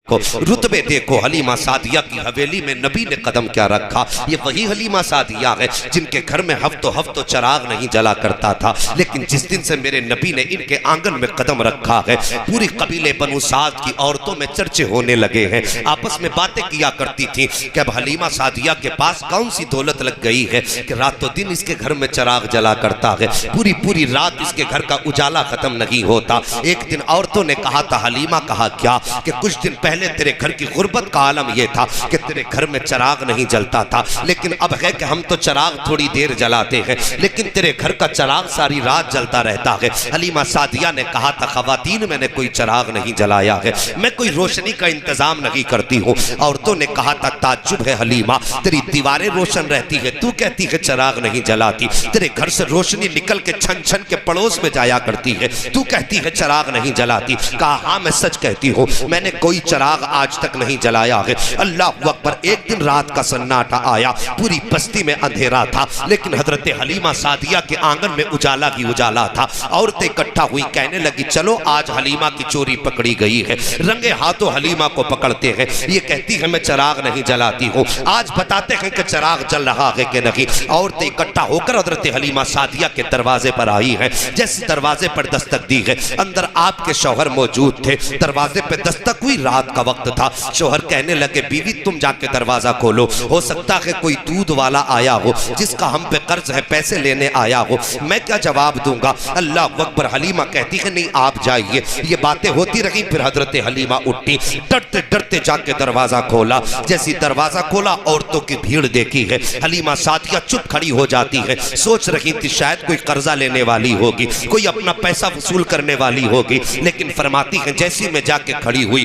रुतबे देखो, हलीमा सादिया की हवेली में नबी ने कदम क्या रखा। ये वही हलीमा सादिया है जिनके घर में हफ्तों हफ्तों चिराग नहीं जला करता था, लेकिन जिस दिन से मेरे नबी ने इनके आंगन में कदम रखा है, पूरी कबीले बनु साद की औरतों में चर्चे होने लगे हैं। आपस में बातें किया करती थी कि अब हलीमा सादिया के पास कौन सी दौलत लग गई है कि रातों दिन इसके घर में चिराग जला करता है, पूरी पूरी रात इसके घर का उजाला खत्म नहीं होता। एक दिन औरतों ने कहा था, हलीमा कहा क्या कि कुछ दिन पहले तेरे घर की गुर्बत का आलम यह था कि तेरे घर में चिराग नहीं जलता था, लेकिन अब है कि हम तो चिराग थोड़ी देर जलाते हैं, लेकिन तेरे घर का चिराग सारी रात जलता रहता है। हलीमा सादिया ने कहा था, खवातीन मैंने कोई चिराग नहीं जलाया है, मैं कोई रोशनी का इंतजाम नहीं करती हूँ। औरतों ने कहा था, ताज्जुब है हलीमा, तेरी दीवारें रोशन रहती है, तू कहती है चिराग नहीं जलाती, तेरे घर से रोशनी निकल के छन छन के पड़ोस में जाया करती है, तू कहती है चिराग नहीं जलाती। कहा हाँ मैं सच कहती हूँ, मैंने कोई चिराग आज तक नहीं जलाया है। अल्लाह अकबर। एक दिन रात का सन्नाटा आया, पूरी बस्ती में अंधेरा था, लेकिन हजरत हलीमा सादिया के आंगन में उजाला ही उजाला था। औरतें इकट्ठा हुई, कहने लगी चलो आज हलीमा की चोरी पकड़ी गई है। रंगे हाथों हलीमा को पकड़ते हैं, ये कहती है मैं चिराग नहीं जलाती हूँ, आज बताते हैं कि चिराग जल रहा है कि नहीं। औरतें इकट्ठा होकर हजरत हलीमा सादिया के दरवाजे पर आई है। जैसे दरवाजे पर दस्तक दी है, अंदर आपके शौहर मौजूद थे। दरवाजे पर दस्तक हुई, रात का वक्त था। शौहर कहने लगे, बीवी तुम जाके दरवाजा खोलो, हो सकता है कोई दूध वाला आया हो जिसका हम पे कर्ज है, पैसे लेने आया हो। मैं क्या जवाब दूंगा। अल्लाह अकबर। हलीमा कहती है नहीं आप जाइए। ये बातें होती रही, फिर हजरत हलीमा उठी, डरते डरते जाके दरवाजा खोला। जैसी दरवाजा खोला, औरतों की भीड़ देखी है। हलीमा सादिया चुप खड़ी हो जाती है, सोच रही थी शायद कोई कर्जा लेने वाली होगी, कोई अपना पैसा वसूल करने वाली होगी, लेकिन फरमाती है जैसी मैं जाके खड़ी हुई,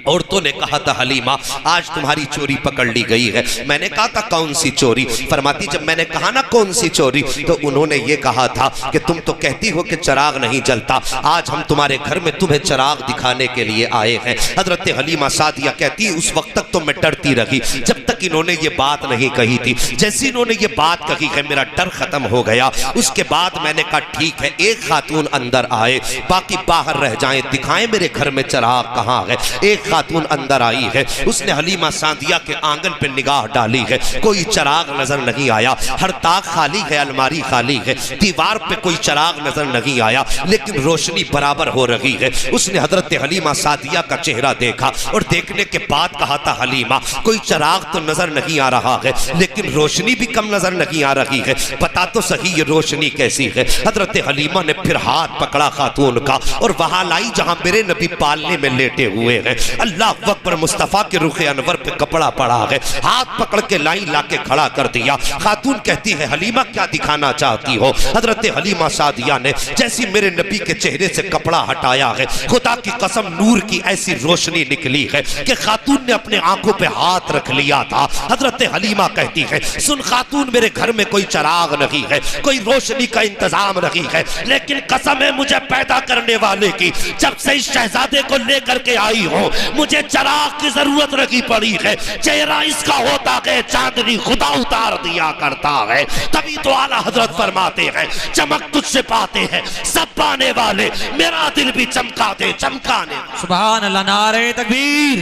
औरतों ने कहा था हलीमा आज तुम्हारी चोरी पकड़ ली गई है। मैंने कहा था कौन सी चोरी। फरमाती जब मैंने कहा ना कौन सी चोरी, तो उन्होंने ये कहा था कि तुम तो कहती हो कि चिराग नहीं जलता, आज हम तुम्हारे घर में तुम्हें चिराग दिखाने के लिए आए हैं। हजरत हलीमा सादिया कहती उस वक्त तक तो मैं डरती रही जब तक इन्होंने ये बात नहीं कही थी। जैसे इन्होंने ये बात कही है मेरा डर खत्म हो गया। उसके बाद मैंने कहा ठीक है, एक खातून अंदर आए, बाकी बाहर रह जाएं, दिखाएं मेरे घर में चिराग कहाँ है। एक खातून अंदर आई है, उसने हलीमा सादिया के आंगन पे निगाह डाली है, कोई चिराग नजर नहीं आया। हर ताक खाली है, अलमारी खाली है, दीवार पे कोई चिराग नजर नहीं आया, लेकिन रोशनी बराबर हो रही है। उसने हजरत हलीमा सादिया का चेहरा देखा और देखने के बाद कहा था हलीमा कोई चिराग तो नजर नहीं आ रहा है, लेकिन रोशनी भी कम नजर नहीं आ रही है, बता तो सही ये रोशनी कैसी है। हजरत हलीमा ने फिर हाथ पकड़ा खातून का और वहां लाई जहां मेरे नबी पालने में लेटे हुए हैं। अल्लाह अकबर। मुस्तफा के रुखे अनवर पे कपड़ा पड़ा है, हाथ पकड़ के लाई लाके खड़ा कर दिया। खातून कहती है हलीमा क्या दिखाना चाहती हो। हजरत हलीमा सादिया ने जैसी मेरे नबी के चेहरे से कपड़ा हटाया है, खुदा की कसम नूर की ऐसी रोशनी निकली है कि खातून ने अपने आंखों पे हाथ रख लिया था। हजरत हलीमा कहती है सुन खातून, मेरे घर में कोई चिराग नहीं है, कोई रोशनी का इंतजाम नहीं है, लेकिन कसम है मुझे पैदा करने वाले की, जब से इस शहजादे को लेकर के आई हो मुझे चिराग की जरूरत नहीं पड़ी है। चेहरा इसका होता है चांदनी खुदा उतार दिया करता है। तभी तो आला हजरत फरमाते हैं चमक तुझसे पाते हैं सब पाने वाले, मेरा दिल भी चमका दे चमकाने। सुभान अल्लाह। नारे तकबीर,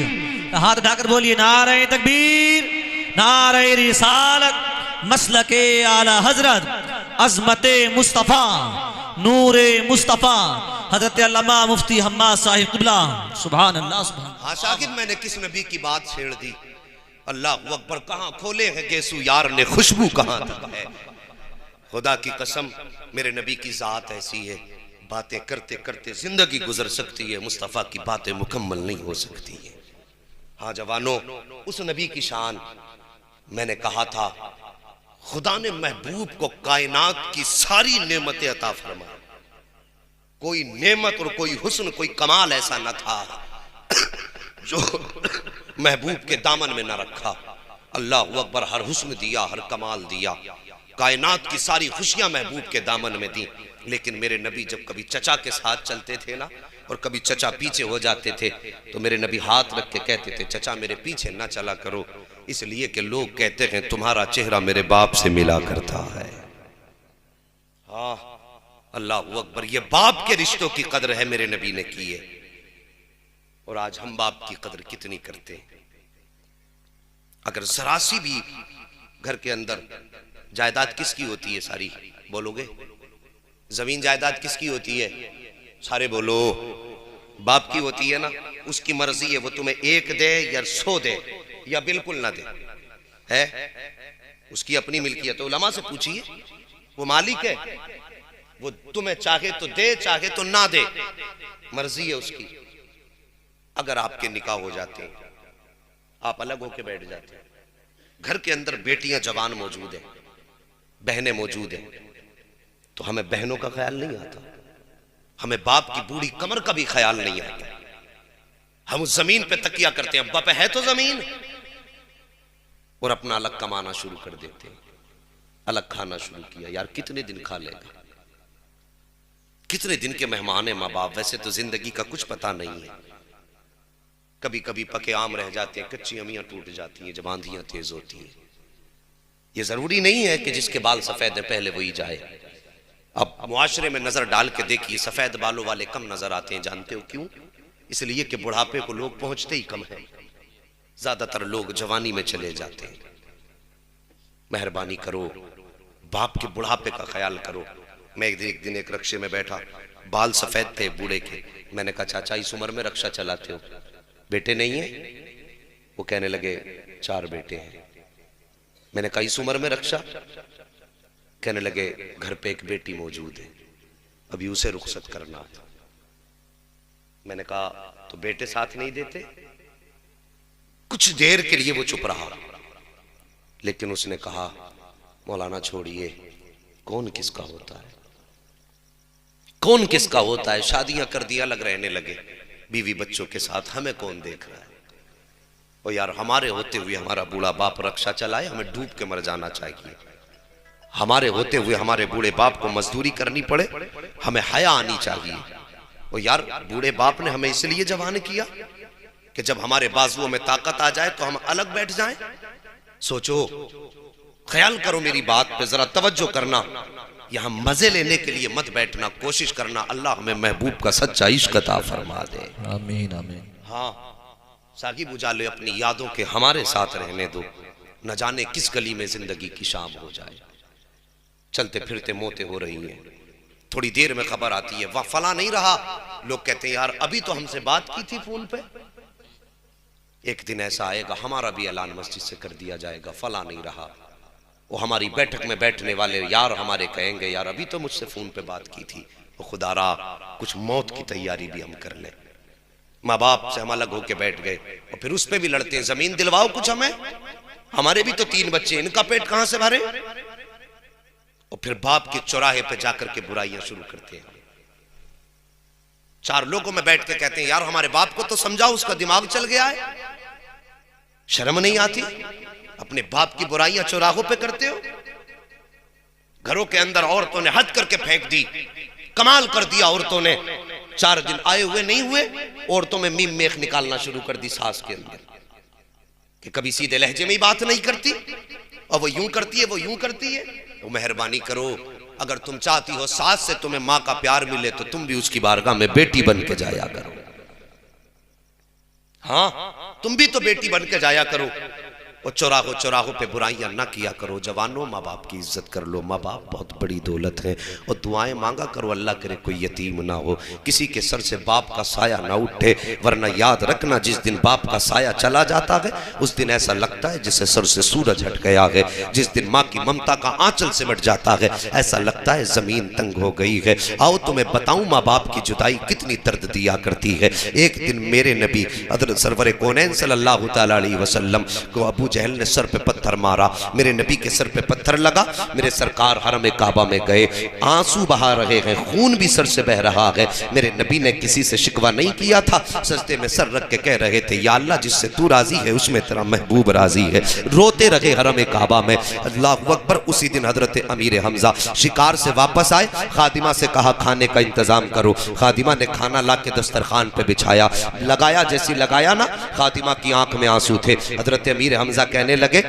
हाथ उठाकर बोलिए नारे तकबीर, नारे रिसालत, मसलके आला हजरत, अजमते मुस्तफा, नूरे मुस्तफा, हजरत अल्लामा मुफ्ती हम्माद साहिब क़िबला। सुभान अल्लाह सुभान। हाँ शाकिर, मैंने किस नबी की बात छेड़ दी। अल्लाह अकबर। कहाँ खोले हैं गेसू यार ने, खुशबू कहाँ तक है। खुदा की कसम मेरे नबी की जात ऐसी है, बातें करते करते जिंदगी गुजर सकती है, मुस्तफ़ा की बातें मुकम्मल नहीं हो सकती है। हाँ जवानों, उस नबी की शान मैंने कहा था खुदा ने महबूब को कायनात की सारी नेमतें अता फरमा, कोई नेमत और कोई हुस्न कोई कमाल ऐसा न था जो महबूब के दामन में न रखा। अल्लाह अकबर। हर हुस्न दिया, हर कमाल दिया, कायनात की सारी खुशियां महबूब के दामन में दी। लेकिन मेरे नबी जब कभी चचा के साथ चलते थे ना, और कभी चचा पीछे हो जाते थे, तो मेरे नबी हाथ रख के कहते थे चचा मेरे पीछे ना चला करो, इसलिए कि लोग कहते हैं तुम्हारा चेहरा मेरे बाप से मिला करता है। हाँ अल्लाह अकबर। ये बाप के रिश्तों की कदर है मेरे नबी ने की है। और आज हम बाप की कदर कितनी करते हैं। अगर जरा सी भी घर के अंदर जायदाद किसकी होती है सारी, बोलोगे? जमीन जायदाद किसकी होती है? सारे बोलो। बाप की होती है ना, उसकी मर्जी है, वो तुम्हें 1 दे या 100 दे या बिल्कुल ना दे, है उसकी अपनी मिल्कियत। तो उलमा से पूछिए, वो मालिक है, वो तुम्हें चाहे तो दे चाहे तो ना दे, मर्जी है उसकी। अगर आपके निकाह हो जाते हैं, आप अलग होके बैठ जाते हैं, घर के अंदर बेटियां जवान मौजूद है, बहनें मौजूद है, तो हमें बहनों का ख्याल नहीं आता, हमें बाप की बूढ़ी कमर का भी ख्याल नहीं आता। हम उस जमीन पे तकिया करते हैं, अब्बा पे है तो जमीन, और अपना अलग कमाना शुरू कर देते हैं, अलग खाना शुरू किया। यार कितने दिन खा लेगा, कितने दिन के मेहमान है माँ बाप। वैसे तो जिंदगी का कुछ पता नहीं है, कभी कभी पके आम रह जाते हैं, कच्ची अमियां टूट जाती हैं जब आंधियां तेज होती हैं। ये जरूरी नहीं है कि जिसके बाल सफेद है पहले वही जाए। अब मुआशरे में नजर डाल के देखिए, सफेद बालों वाले कम नजर आते हैं। जानते हो क्यों? इसलिए कि बुढ़ापे को लोग पहुंचते ही कम है, ज्यादातर लोग जवानी में चले जाते हैं। मेहरबानी करो, बाप के बुढ़ापे का ख्याल करो। मैं एक दिन एक रक्शे में बैठा, बाल सफेद थे बूढ़े के। मैंने कहा चाचा इस उम्र में रक्षा चलाते हो, बेटे नहीं है? वो कहने लगे 4 बेटे हैं। मैंने कहा इस उम्र में रक्षा? कहने लगे घर पे एक बेटी मौजूद है, अभी उसे रुखसत करना था। मैंने कहा तो बेटे साथ नहीं देते? कुछ देर के लिए वो चुप रहा, लेकिन उसने कहा मौलाना छोड़िए, कौन किसका होता है, कौन किसका होता है। शादियां कर दिया, अलग रहने लगे बीवी बच्चों के साथ, हमें कौन देख रहा है। और यार हमारे होते हुए हमारा बूढ़ा बाप रक्षा चलाए, हमें डूब के मर जाना चाहिए। हमारे होते हुए हमारे बूढ़े बाप को मजदूरी करनी पड़े, हमें हया आनी चाहिए। और यार बूढ़े बाप ने हमें इसलिए जवान किया कि जब हमारे बाजुओं में ताकत आ जाए तो हम अलग बैठ जाएं। सोचो, ख्याल करो मेरी बात पे, जरा तवज्जो करना। यहां मजे लेने के लिए मत बैठना, कोशिश करना अल्लाह हमें महबूब का सच्चा इश्क अता फरमा दे। आमीन आमीन। हाँ साकिब उजाले अपनी यादों के हमारे साथ रहने दो, न जाने किस गली में जिंदगी की शाम हो जाए। चलते फिरते मौतें हो रही हैं, थोड़ी देर में खबर आती है वाह फला नहीं रहा। लोग कहते हैं यार अभी तो हमसे बात की थी फोन पे। एक दिन ऐसा आएगा हमारा भी ऐलान मस्जिद से कर दिया जाएगा, फला नहीं रहा। वो हमारी बैठक में बैठने वाले यार हमारे कहेंगे यार अभी तो मुझसे फोन पे बात की थी। वो खुदारा कुछ मौत की तैयारी भी हम कर लें। माँ बाप से हम अलग होके बैठ गए और फिर उस पे भी लड़ते हैं, जमीन दिलवाओ कुछ हमें, हमारे भी तो 3 बच्चे, इनका पेट कहां से भरे। और फिर बाप के चौराहे पे जाकर के बुराइयां शुरू करते हैं। 4 लोगों में बैठ के कहते हैं यार हमारे बाप को तो समझाओ, उसका दिमाग चल गया है। शर्म नहीं आती? अपने बाप की बुराइयां चौराहों पे करते हो। घरों के अंदर औरतों ने हद करके फेंक दी, कमाल कर दिया औरतों ने। 4 दिन आए हुए नहीं हुए, औरतों में मीम मेख निकालना शुरू कर दी सास के अंदर, कि कभी सीधे लहजे में ही बात नहीं करती, और वो यूं करती है वो यूं करती है। तो मेहरबानी करो, अगर तुम चाहती हो सास से तुम्हें माँ का प्यार मिले तो तुम भी उसकी बारगाह में बेटी बन के जाया करो। हाँ तुम भी तो बेटी बन के जाया करो, और चौराहों पे बुराइयां ना किया करो। जवानों माँ बाप की इज्जत कर लो, माँ बाप बहुत बड़ी दौलत है। और दुआएं मांगा करो, अल्लाह करे कोई यतीम ना हो, किसी के सर से बाप का साया ना उठे। वरना याद रखना जिस दिन बाप का साया चला जाता है उस दिन ऐसा लगता है जैसे सर से सूरज हट गया है। जिस दिन माँ की ममता का आंचल सिमट जाता है ऐसा लगता है जमीन तंग हो गई है। आओ तुम्हें बताऊं माँ बाप की जुदाई कितनी दर्द दिया करती है। एक दिन मेरे नबी हज़रत सरवर कौनैन सल्लल्लाहु तआला अलैहि वसल्लम को अबू जहल ने सर पे पत्थर मारा। मेरे नबी के सर पे पत्थर लगा, मेरे सरकार हरम काबा में गए, आंसू बहा रहे हैं, खून भी सर से बह रहा है। मेरे नबी ने किसी से शिकवा नहीं किया था, सजदे में सर रख के कह रहे थे या अल्लाह जिससे तू राजी है उसमें तेरा महबूब राजी है। रोते रहे हरम काबा में। अल्लाहु अकबर। उसी दिन हजरत अमीर हमजा शिकार से वापस आए, खादिमा से कहा खाने का इंतजाम करो। खादिमा ने खाना ला के दस्तरखान पे बिछाया, लगाया, जैसी लगाया ना खादिमा की आंख में आंसू थे। हजरत अमीर हमजा कहने लगे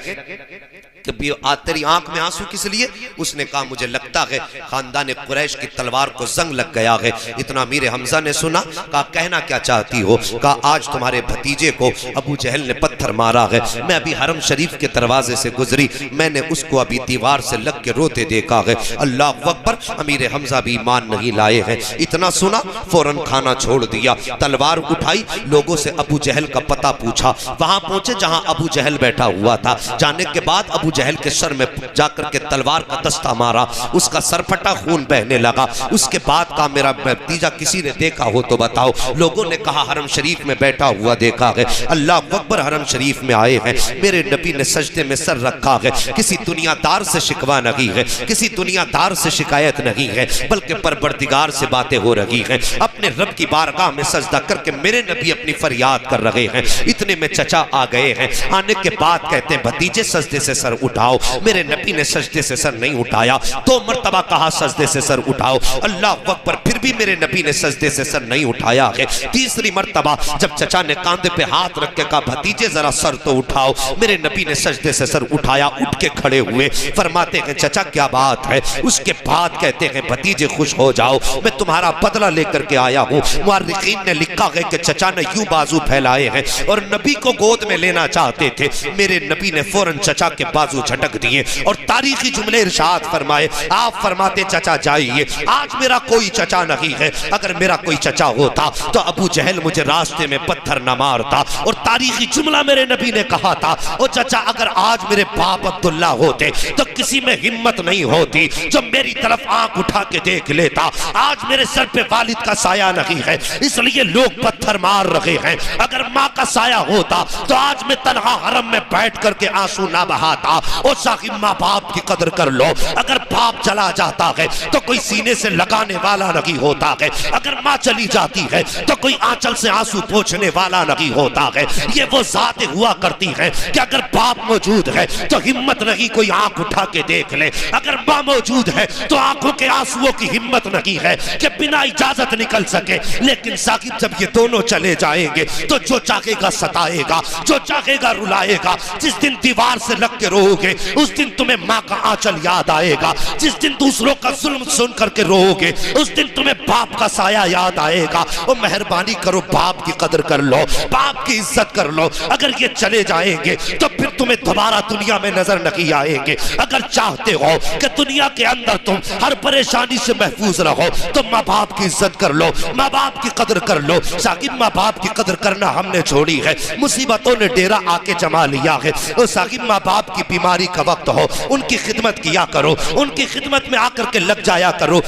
कि तेरी आंख में आंसू किस लिए? उसने कहा मुझे लगता है खानदान कुरैश की तलवार को जंग लग गया है। इतना मीर हमजा ने सुना, कहा कहना क्या चाहती हो? कहा आज तुम्हारे भतीजे को अबू जहल ने पत्थर मारा है। मैं अभी हरम शरीफ के दरवाजे से गुजरी, मैंने उसको अभी दीवार से लग के रोते देखा है। अल्लाह अकबर, अमीर हमजा भी ईमान नहीं लाए हैं। इतना सुना, फौरन खाना छोड़ दिया, तलवार उठाई, लोगों से अबू जहल का पता पूछा। वहां पहुंचे जहां अबू जहल बैठा हुआ था। जाने के बाद अबू जहल के सर में जाकर के तलवार का दस्ता मारा, उसका सर फटा, खून बहने लगा। उसके बाद का मेरा भतीजा किसी ने देखा हो तो बताओ। लोगों ने कहा हरम शरीफ में बैठा हुआ देखा है। अल्लाह अकबर, हरम शरीफ में आए हैं, मेरे नबी ने सजदे में सर रखा है। किसी दुनियादार से शिकवा नहीं है, किसी दुनियादार से शिकायत नहीं है, बल्कि परवरदिगार से बातें हो रही हैं। अपने रब की बारगाह में सजदा करके मेरे नबी अपनी फरियाद कर रहे हैं। इतने में चचा आ गए हैं। आने के बाद कहते हैं भतीजे सजदे से सर उठाओ। मेरे नबी ने सजदे से सर नहीं उठाया। 2 मरतबा कहा सजदे से सर उठाओ, अल्लाह अकबर, फिर भी मेरे नबी ने सजदे से सर नहीं उठाया है। तीसरी मरतबा जब चचा ने कांधे पे हाथ रख के कहा भतीजे जरा सर तो उठाओ, मेरे नबी ने सजदे से सर उठाया, उठ के खड़े हुए। फरमाते हैं चचा क्या बात है? उसके बाद कहते हैं भतीजे खुश हो जाओ, मैं तुम्हारा बदला लेकर के आया हूँ। मुअर्रिखीन ने लिखा है कि चचा ने यूं बाजू फैलाए हैं और नबी को गोद में लेना चाहते थे। मेरे नबी ने फौरन चचा के बाजू झटक दिए और तारीखी जुमले इरशाद फरमाए। आप फरमाते चचा जाइए, आज मेरा कोई चचा नहीं है। अगर मेरा कोई चचा होता तो अबू जहल मुझे रास्ते में पत्थर न मारता। और तारीखी जुमला मेरे नबी ने कहा था, ओ चचा अगर आज मेरे बाप अब्दुल्ला होते तो किसी में हिम्मत नहीं होती जो मेरी तरफ आंख उठा के देख लेता। आज मेरे सर पे वालिद का साया नहीं है, इसलिए लोग पत्थर मार रहे हैं। अगर माँ का साया होता तो आज मैं तन्हा हरम में बैठ करके आंसू ना बहाता। ओ साहिब, माँ बाप की कदर कर लो। अगर बाप चला जाता है तो कोई सीने से लगाने वाला नहीं होता है। अगर माँ चली जाती है तो कोई आंचल से आंसू पोंछने वाला नहीं होता है। ये वो जात हुआ करती है कि अगर बाप मौजूद है तो हिम्मत नहीं कोई आंख उठा के देख ले। अगर माँ मौजूद है तो आंखों के आंसुओं की हिम्मत नहीं है कि बिना इजाजत निकल सके। लेकिन साकिब जब ये दोनों चले जाएंगे तो जो चाहेगा सताएगा, जो चाहेगा रुलाएगा। जिस दिन दीवार से लग के रोओगे उस दिन तुम्हें माँ का आंचल याद आएगा। जिस दिन दूसरों का जुल्म सुन करके रोओगे उस दिन तुम्हें बाप का साया याद आएगा। और मेहरबानी करो, बाप की कदर कर लो, बाप की इज्जत कर लो। अगर ये चले जाएंगे तो फिर तुम्हें दोबारा दुनिया में नजर नहीं आएंगे। अगर चाहते हो कि दुनिया के अंदर तुम हर परेशानी से महफूज रहो तो माँ बाप की इज्जत कर लो, माँ बाप की कदर कर लो। साकिब, माँ बाप की कदर करना हमने छोड़ी है, मुसीबतों ने डेरा आके जमा लिया है। और साकिब, माँ बाप की बीमारी का वक्त हो उनकी खिदमत किया करो, उनकी खिदमत में आकर के लग जाया करो।